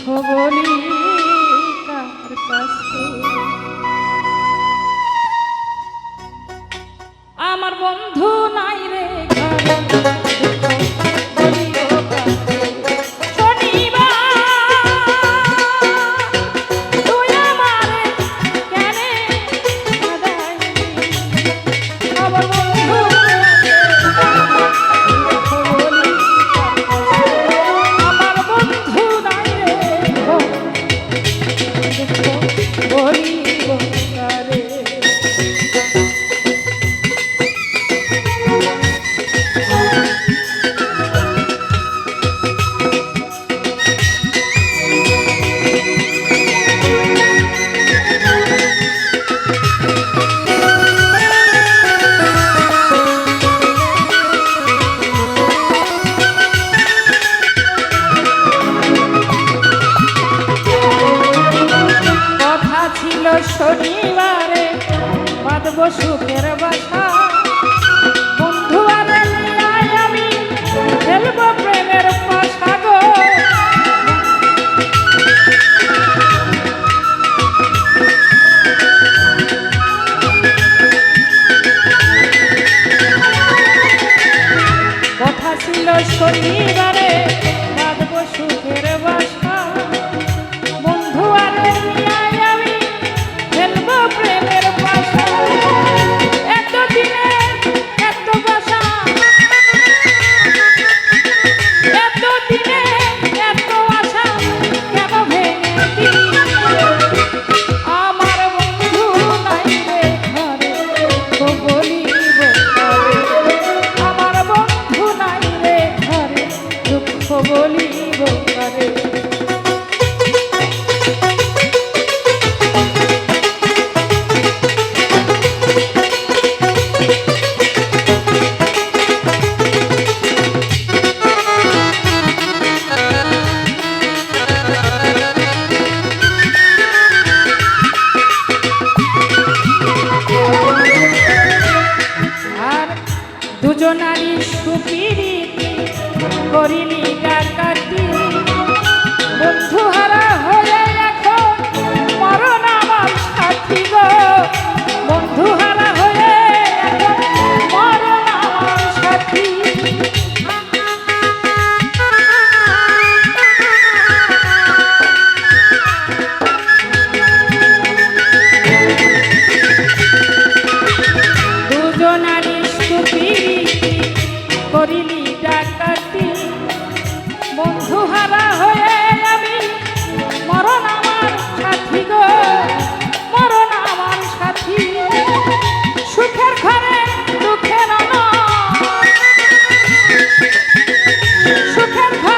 বলি কার কাছে আমার বন্ধু নাই রে শনিবারে বাঁধব সুখের বাসা বন্ধু আরে আমি খেলব প্রেমের পাশা গো কথা ছিল শনিবারে বাঁধব সুখের বাসা বন্ধু আরে প্রেমের পাশা এত দিনে এত বাসা এত দিনে এত আশা কেন ভেঙে দিলি আমার বন্ধু নাই রে ঘরে তো বলিব আমার বন্ধু নাই রে ঘরে দুঃখ বলিব কারে দুজনারি সুপিরিতি করিলি ডাকাতি বন্ধু হারা হয়ে এখন মরণ আমার সাথী গো বন্ধু হারা হয়ে এখন মরণ আমার সাথী দুজনারি সুপিরিতি করিলি ডাকাতি বন্ধু হারা হয়ে আমি মরণ আমার সাথী গো মরণ আমার সাথী সুখের ঘরে দুঃখের সুখের ঘরে